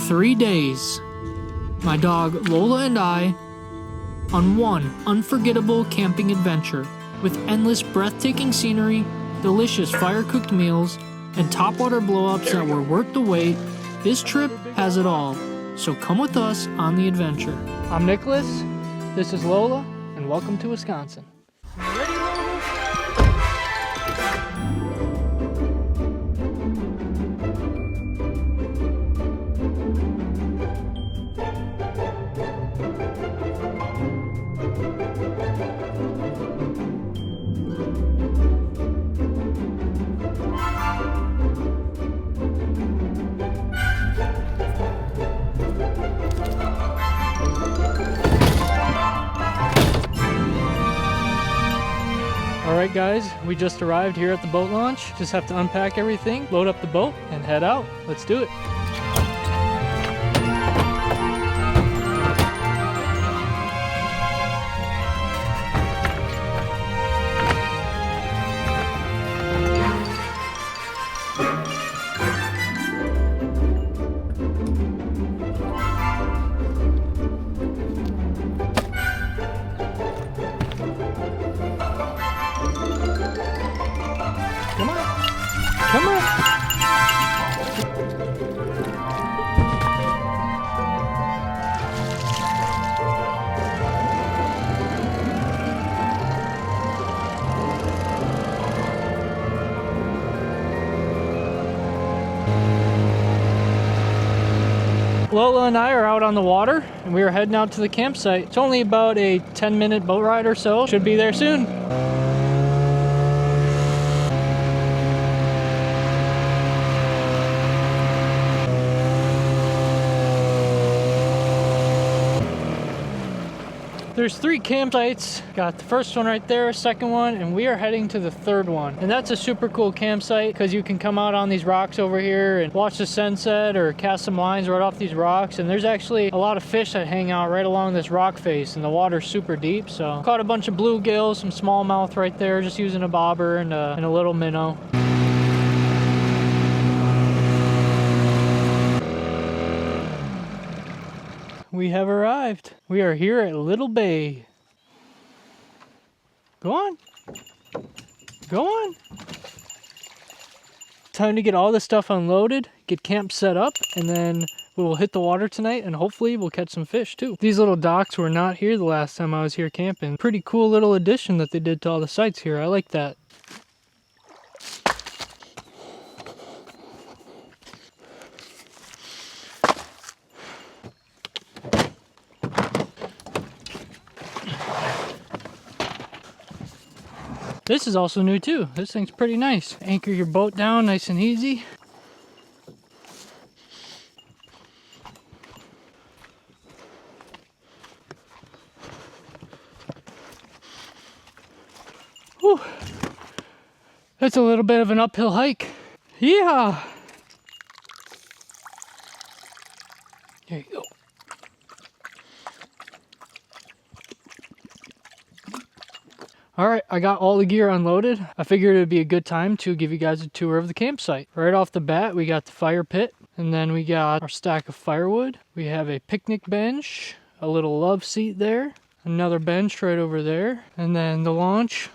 3 days, my dog Lola and I, on one unforgettable camping adventure with endless breathtaking scenery, delicious fire-cooked meals, and topwater blow-ups that were worth the wait. This trip has it all, so come with us on the adventure. I'm Nicholas, this is Lola, and welcome to Wisconsin. Ready, Lola? Alright guys, we just arrived here at the boat launch. Just have to unpack everything, load up the boat, and head out. Let's do it. Come on. Come on. Lola and I are out on the water and we are heading out to the campsite. It's only about a 10-minute boat ride or so. Should be there soon. There's 3 campsites. Got the first one right there, second one, and we are heading to the third one. And that's a super cool campsite because you can come out on these rocks over here and watch the sunset or cast some lines right off these rocks. And there's actually a lot of fish that hang out right along this rock face, and the water's super deep. So caught a bunch of bluegills, some smallmouth right there, just using a bobber and a little minnow. We have arrived. We are here at Little Bay. Go on. Go on. Time to get all this stuff unloaded, get camp set up, and then we will hit the water tonight and hopefully we'll catch some fish too. These little docks were not here the last time I was here camping. Pretty cool little addition that they did to all the sites here. I like that. This is also new too. This thing's pretty nice. Anchor your boat down nice and easy. Whew. That's a little bit of an uphill hike. Yeah. There you go. Alright, I got all the gear unloaded. I figured it would be a good time to give you guys a tour of the campsite. Right off the bat, we got the fire pit, and then we got our stack of firewood. We have a picnic bench, a little love seat there, another bench right over there, and then the launch,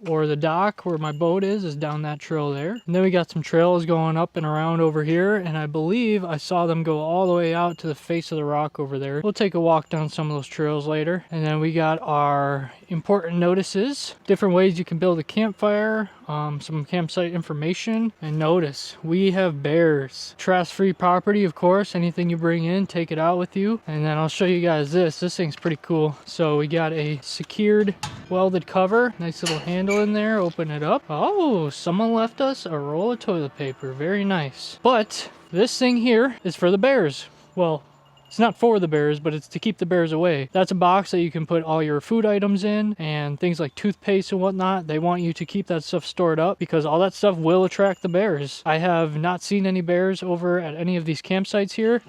or the dock where my boat is down that trail there. And then we got some trails going up and around over here, and I believe I saw them go all the way out to the face of the rock over there. We'll take a walk down some of those trails later. And then we got our important notices, different ways you can build a campfire, some campsite information, and notice we have bears. Trash-free property, of course. Anything you bring in, take it out with you. And then I'll show you guys this. This thing's pretty cool. So we got a secured welded cover, nice little handle in there. Open it up. Oh, someone left us a roll of toilet paper. Very nice. But this thing here is for the bears. Well, it's not for the bears, but it's to keep the bears away. That's a box that you can put all your food items in and things like toothpaste and whatnot. They want you to keep that stuff stored up because all that stuff will attract the bears. I have not seen any bears over at any of these campsites here.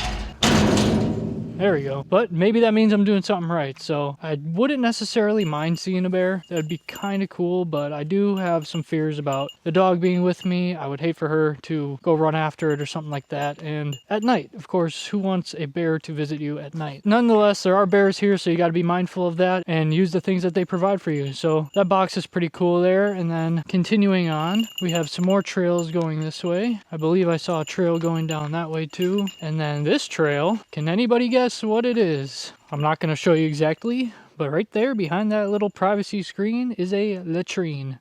There we go. But maybe that means I'm doing something right. So I wouldn't necessarily mind seeing a bear. That'd be kind of cool, but I do have some fears about the dog being with me. I would hate for her to go run after it or something like that. And at night, of course, who wants a bear to visit you at night? Nonetheless, there are bears here, so you got to be mindful of that and use the things that they provide for you. So that box is pretty cool there. And then continuing on, we have some more trails going this way. I believe I saw a trail going down that way too. And then this trail, can anybody guess what it is? I'm not going to show you exactly, but right there behind that little privacy screen is a latrine.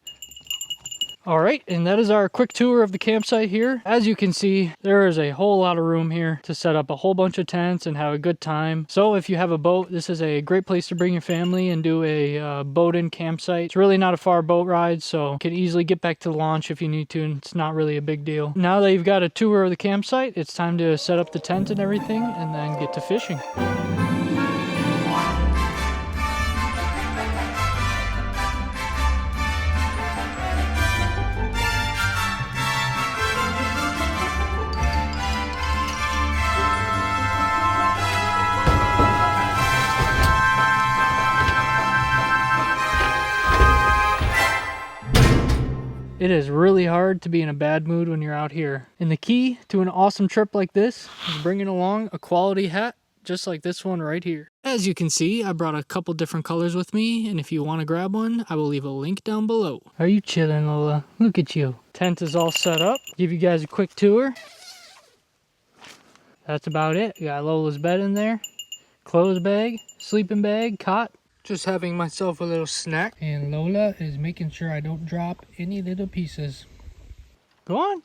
All right, and that is our quick tour of the campsite here. As you can see, there is a whole lot of room here to set up a whole bunch of tents and have a good time. So if you have a boat, this is a great place to bring your family and do a boat-in campsite. It's really not a far boat ride, so you can easily get back to the launch if you need to, and it's not really a big deal. Now that you've got a tour of the campsite, it's time to set up the tent and everything and then get to fishing. It is really hard to be in a bad mood when you're out here. And the key to an awesome trip like this is bringing along a quality hat, just like this one right here. As you can see, I brought a couple different colors with me, and if you want to grab one, I will leave a link down below. Are you chilling, Lola? Look at you. Tent is all set up. Give you guys a quick tour. That's about it. You got Lola's bed in there, clothes bag, sleeping bag, cot. Just having myself a little snack, and Lola is making sure I don't drop any little pieces. Go on.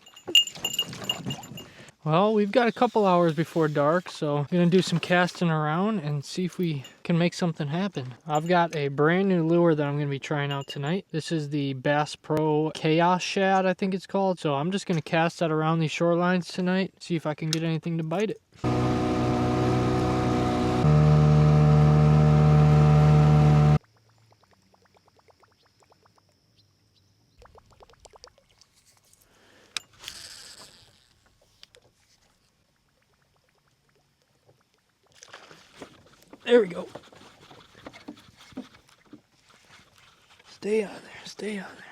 Well, we've got a couple hours before dark, so I'm gonna do some casting around and see if we can make something happen. I've got a brand new lure that I'm gonna be trying out tonight. This is the Bass Pro Chaos Shad, I think it's called. So I'm just gonna cast that around these shorelines tonight, see if I can get anything to bite it. There we go. Stay on there, stay on there.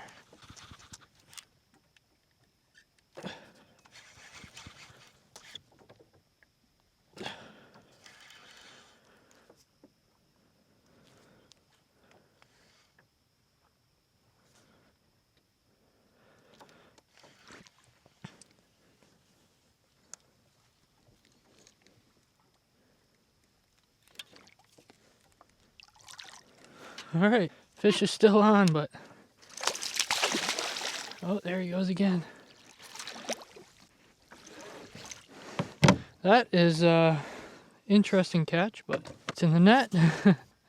All right, fish is still on, but oh, there he goes again. That is interesting catch, but it's in the net.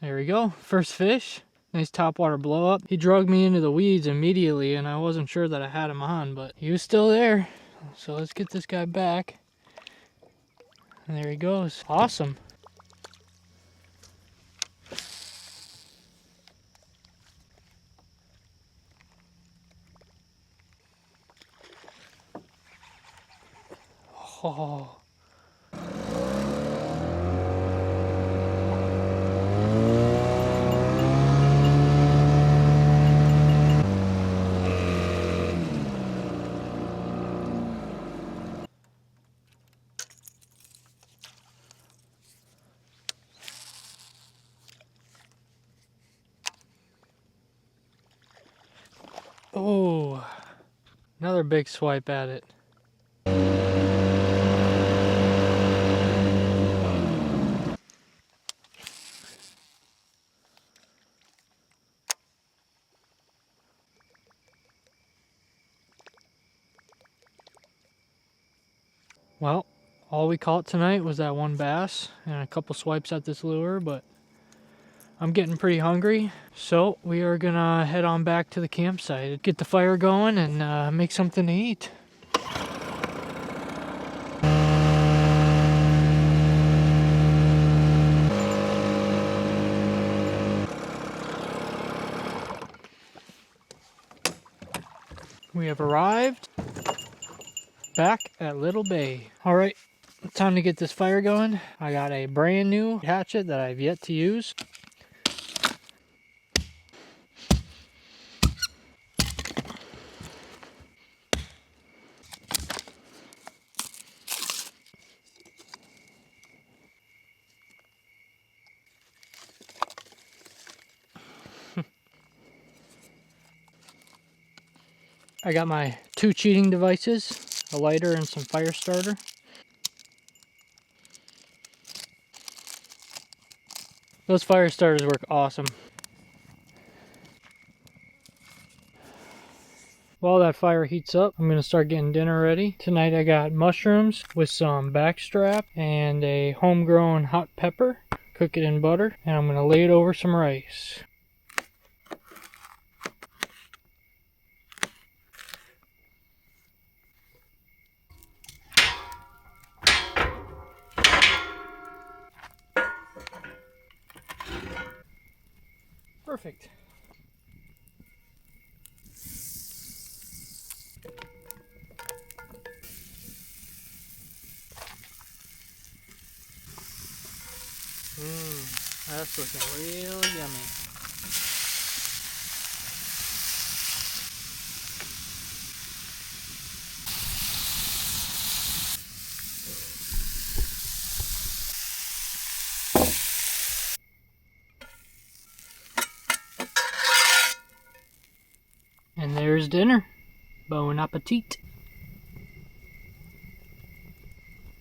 There we go, first fish. Nice topwater blow up. He dragged me into the weeds immediately, and I wasn't sure that I had him on, but he was still there. So let's get this guy back. And there he goes. Awesome. Oh. Oh, another big swipe at it. Well, all we caught tonight was that one bass and a couple swipes at this lure, but I'm getting pretty hungry, so we are gonna head on back to the campsite, get the fire going, and make something to eat. We have arrived back at Little Bay. All right, Time to get this fire going. I got a brand new hatchet that I've yet to use. I got my 2 cheating devices, a lighter and some fire starter. Those fire starters work awesome. While that fire heats up, I'm going to start getting dinner ready. Tonight I got mushrooms with some backstrap and a homegrown hot pepper. Cook it in butter, and I'm going to lay it over some rice. Perfect. That's looking real yummy. And there's dinner. Bon appetit.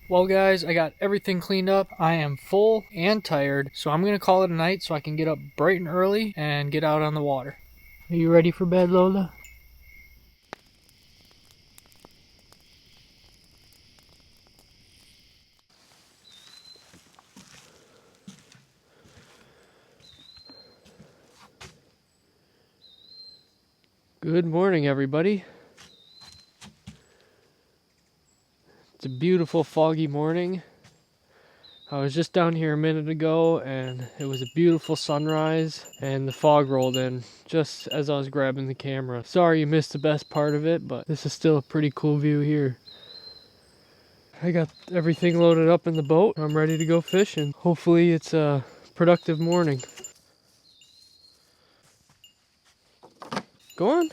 Well guys, I got everything cleaned up. I am full and tired, so I'm gonna call it a night so I can get up bright and early and get out on the water. Are you ready for bed, Lola? Good morning, everybody. It's a beautiful foggy morning. I was just down here a minute ago and it was a beautiful sunrise and the fog rolled in just as I was grabbing the camera. Sorry you missed the best part of it, but this is still a pretty cool view here. I got everything loaded up in the boat. I'm ready to go fishing. Hopefully it's a productive morning. Go on.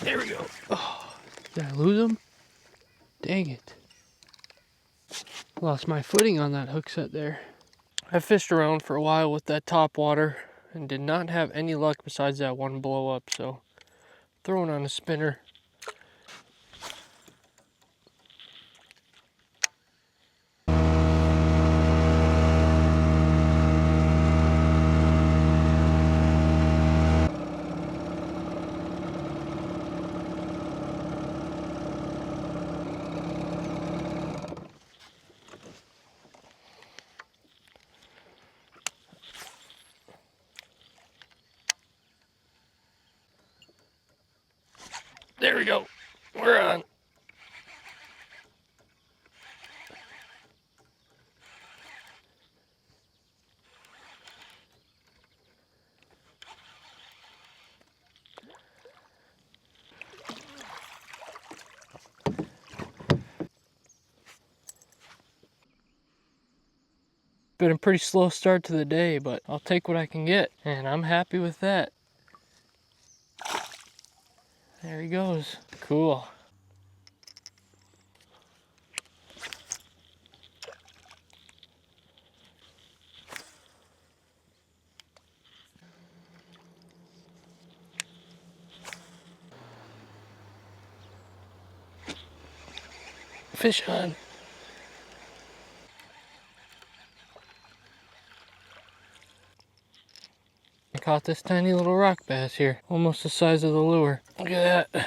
There we go. Oh, did I lose him? Dang it. Lost my footing on that hook set there. I fished around for a while with that topwater and did not have any luck besides that one blow up, so throwing on a spinner. There we go. We're on. Been a pretty slow start to the day, but I'll take what I can get, and I'm happy with that. There he goes. Cool. fish on. I caught this tiny little rock bass here, almost the size of the lure. Look at that.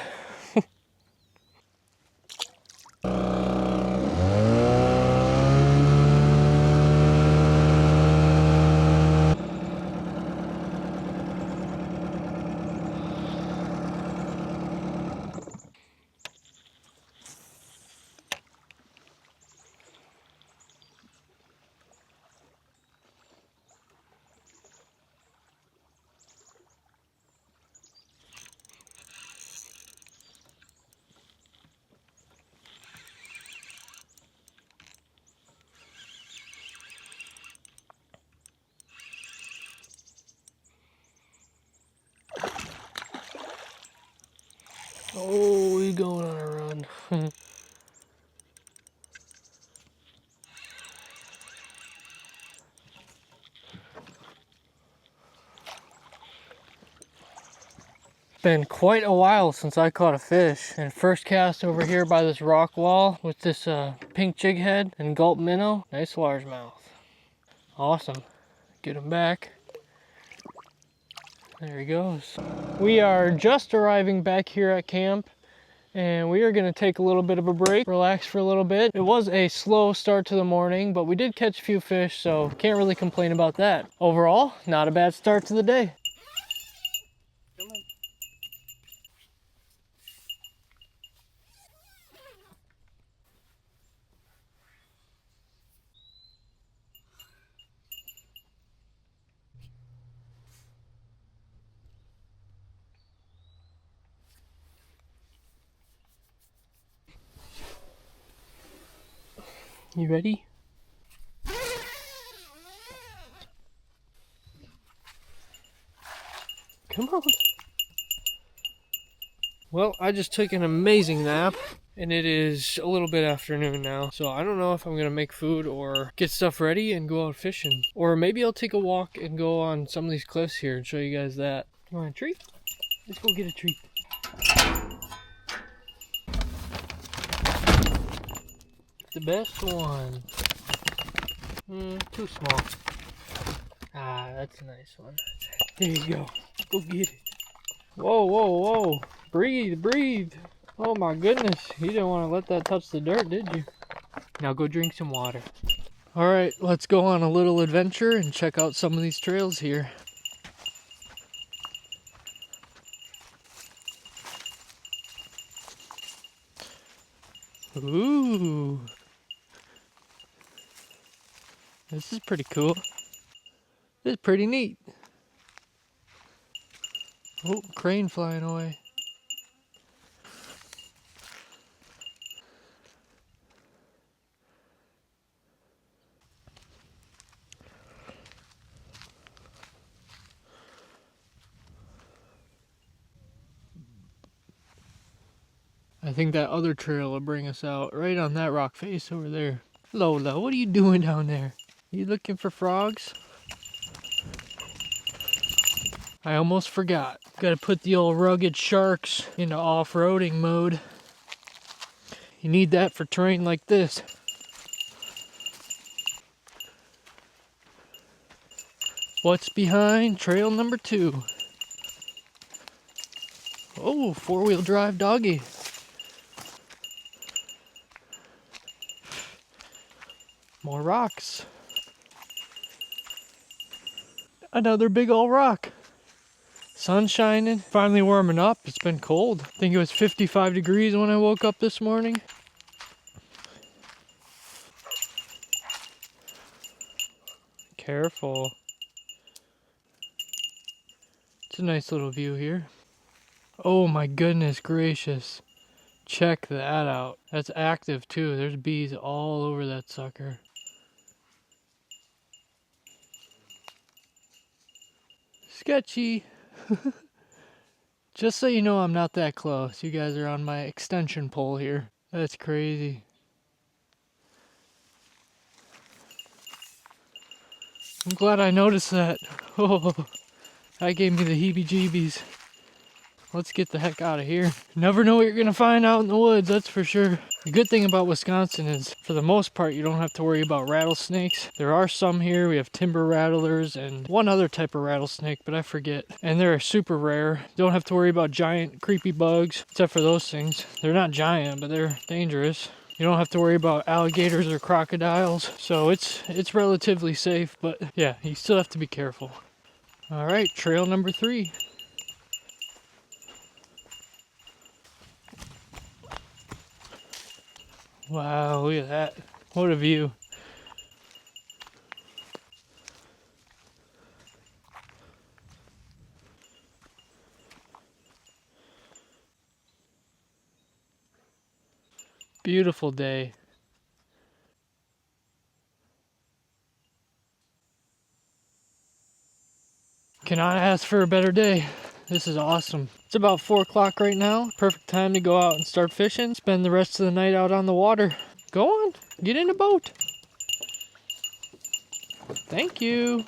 Oh, he's going on a run. Been quite a while since I caught a fish, and first cast over here by this rock wall with this pink jig head and gulp minnow. Nice largemouth. Awesome. Get him back. There he goes. We are just arriving back here at camp, and we are going to take a little bit of a break, relax for a little bit. It was a slow start to the morning, but we did catch a few fish, so can't really complain about that. Overall, not a bad start to the day. Come on. You ready? Come on. Well, I just took an amazing nap, and it is a little bit afternoon now, so I don't know if I'm gonna make food or get stuff ready and go out fishing. Or maybe I'll take a walk and go on some of these cliffs here and show you guys that. You want a treat? Let's go get a treat. The best one. Too small. Ah, that's a nice one. There you go. Go get it. Whoa, whoa, whoa. Breathe, breathe. Oh my goodness. You didn't want to let that touch the dirt, did you? Now go drink some water. All right, let's go on a little adventure and check out some of these trails here. Ooh. This is pretty cool. This is pretty neat. Oh, crane flying away. I think that other trail will bring us out right on that rock face over there. Lola, what are you doing down there? You looking for frogs? I almost forgot. Gotta put the old rugged sharks into off-roading mode. You need that for terrain like this. What's behind trail number 2? Oh, four-wheel drive doggy. More rocks. Another big old rock. Sun shining, finally warming up. It's been cold. I think it was 55 degrees when I woke up this morning. Careful. It's a nice little view here. Oh my goodness gracious. Check that out. That's active too. There's bees all over that sucker. Sketchy. Just so you know, I'm not that close. You guys are on my extension pole here. That's crazy. I'm glad I noticed that. Oh, that gave me the heebie-jeebies. let's get the heck out of here. Never know what you're gonna find out in the woods, that's for sure. The good thing about Wisconsin is, for the most part, you don't have to worry about rattlesnakes. There are some here. We have timber rattlers and one other type of rattlesnake, but I forget. And they're super rare. Don't have to worry about giant creepy bugs, except for those things. They're not giant, but they're dangerous. You don't have to worry about alligators or crocodiles, so it's relatively safe, but yeah, you still have to be careful. All right, trail number 3. Wow, look at that. What a view. Beautiful day. Cannot ask for a better day. This is awesome. It's about 4 o'clock right now. Perfect time to go out and start fishing. Spend the rest of the night out on the water. Go on, get in a boat. Thank you.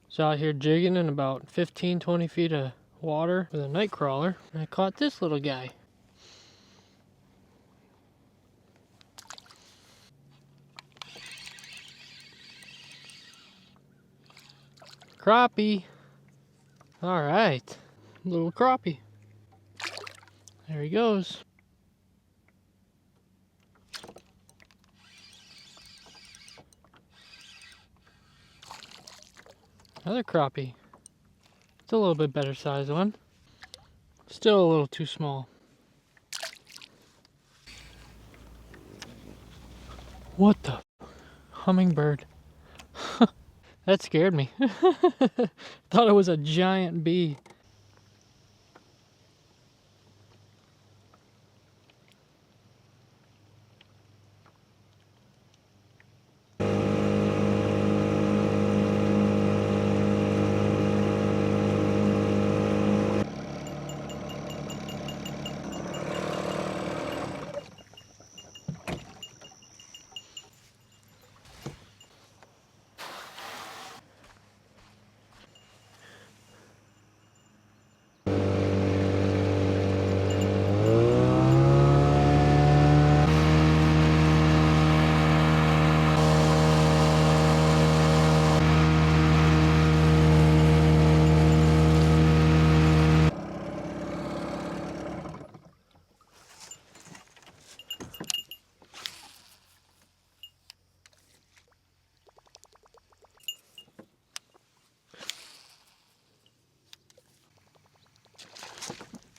So out here jigging in about 15-20 feet of water with a night crawler, and I caught this little guy. Crappie. All right, little crappie. There he goes. Another crappie. It's a little bit better size one. Still a little too small. What the? Hummingbird. That scared me. Thought it was a giant bee.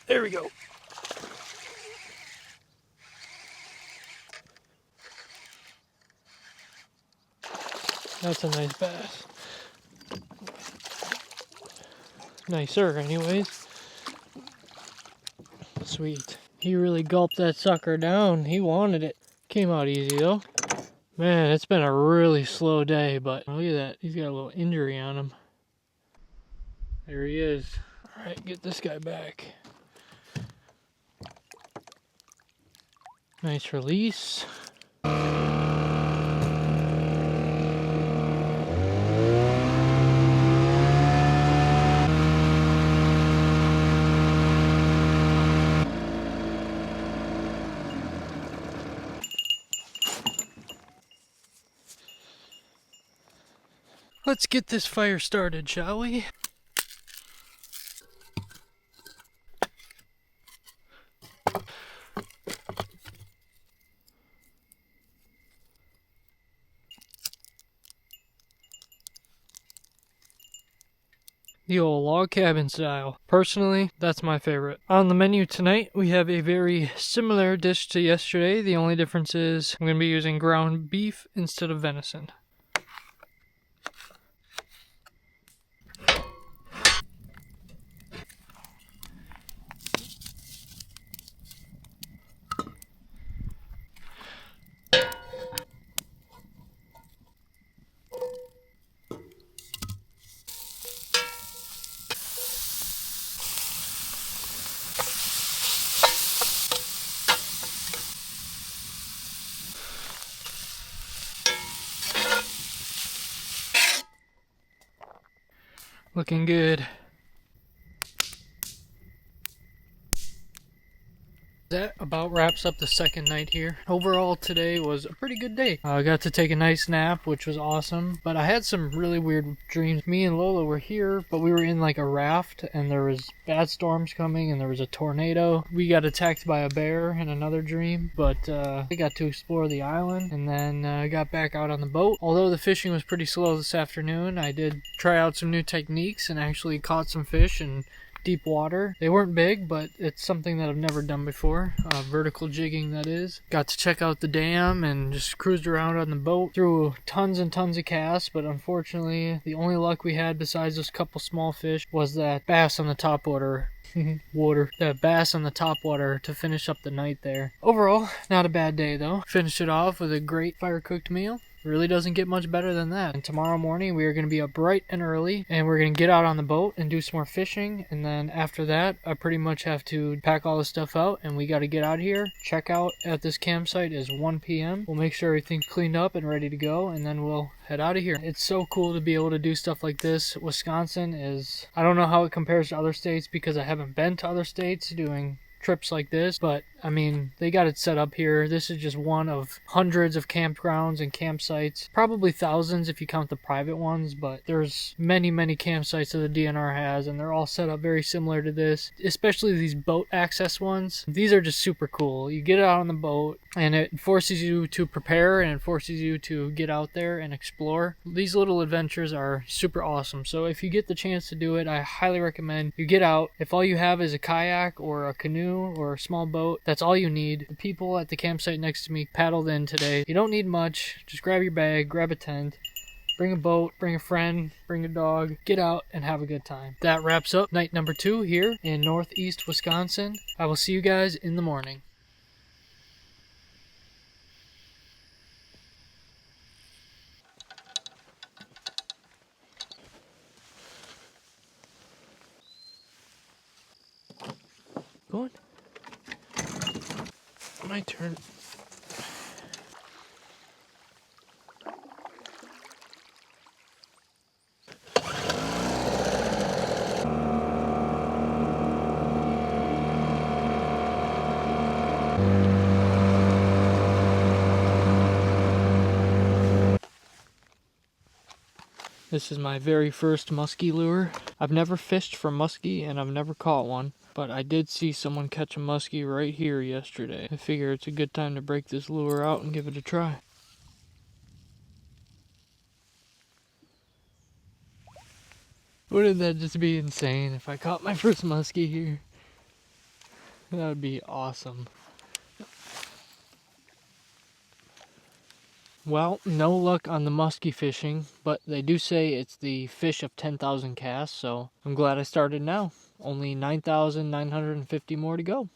There we go. That's a nice bass. Nicer, anyways. Sweet. He really gulped that sucker down. He wanted it. Came out easy though. Man, it's been a really slow day, but look at that. He's got a little injury on him. There he is. All right, get this guy back. Nice release. Let's get this fire started, shall we? The old log cabin style. Personally, that's my favorite. On the menu tonight, we have a very similar dish to yesterday. The only difference is I'm going to be using ground beef instead of venison. Looking good. That about wraps up the second night here. Overall, today was a pretty good day. I got to take a nice nap, which was awesome, but I had some really weird dreams. Me and Lola were here, but we were in like a raft, and there was bad storms coming, and there was a tornado. We got attacked by a bear in another dream, but I got to explore the island, and then got back out on the boat. Although the fishing was pretty slow this afternoon, I did try out some new techniques and actually caught some fish and deep water. They weren't big, but it's something that I've never done before. Vertical jigging, that is. Got to check out the dam and just cruised around on the boat. Threw tons and tons of casts, but unfortunately, the only luck we had besides those couple small fish was that bass on the topwater. That bass on the topwater to finish up the night there. Overall, not a bad day though. Finished it off with a great fire-cooked meal. Really doesn't get much better than that. And tomorrow morning we are going to be up bright and early, and we're going to get out on the boat and do some more fishing. And then after that, I pretty much have to pack all the stuff out, and we got to get out of here. Check out at this campsite is 1 p.m. We'll make sure everything's cleaned up and ready to go, and then we'll head out of here. It's so cool to be able to do stuff like this. Wisconsin is, I don't know how it compares to other states because I haven't been to other states doing trips like this, but I mean, they got it set up here. This is just one of hundreds of campgrounds and campsites, probably thousands if you count the private ones, but there's many campsites that the DNR has, and they're all set up very similar to this, especially these boat access ones. These are just super cool. You get out on the boat and it forces you to prepare and it forces you to get out there and explore. These little adventures are super awesome. So if you get the chance to do it, I highly recommend you get out. If all you have is a kayak or a canoe or a small boat, that's all you need. The people at the campsite next to me paddled in today. You don't need much. Just grab your bag, grab a tent, bring a boat, bring a friend, bring a dog, get out and have a good time. That wraps up night number 2 here in northeast Wisconsin. I will see you guys in the morning. Go on. My turn. This is my very first musky lure. I've never fished for musky and I've never caught one, but I did see someone catch a musky right here yesterday. I figure it's a good time to break this lure out and give it a try. Wouldn't that just be insane if I caught my first musky here? That would be awesome. Well, no luck on the musky fishing, but they do say it's the fish of 10,000 casts, so I'm glad I started now. Only 9,950 more to go.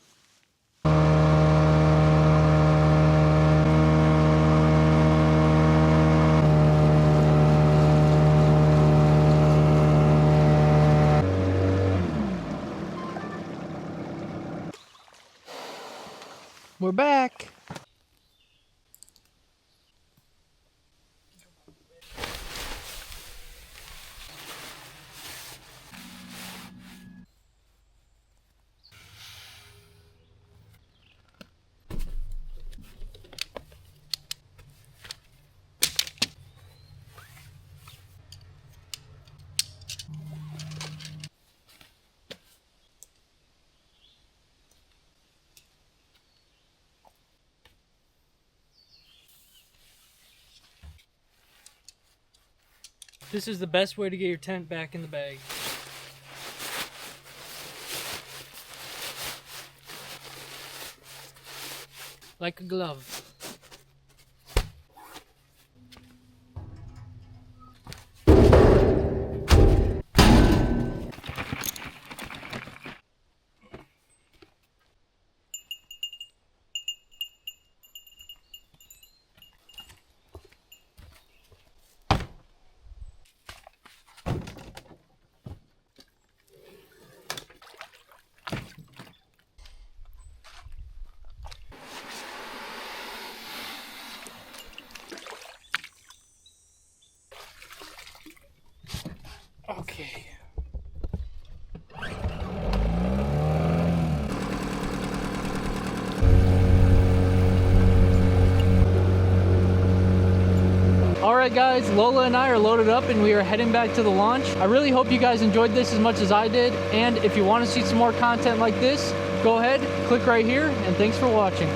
We're back! This is the best way to get your tent back in the bag. Like a glove. Okay, right, guys, Lola and I are loaded up and we are heading back to the launch. I really hope you guys enjoyed this as much as I did. And if you want to see some more content like this, go ahead, click right here, and thanks for watching.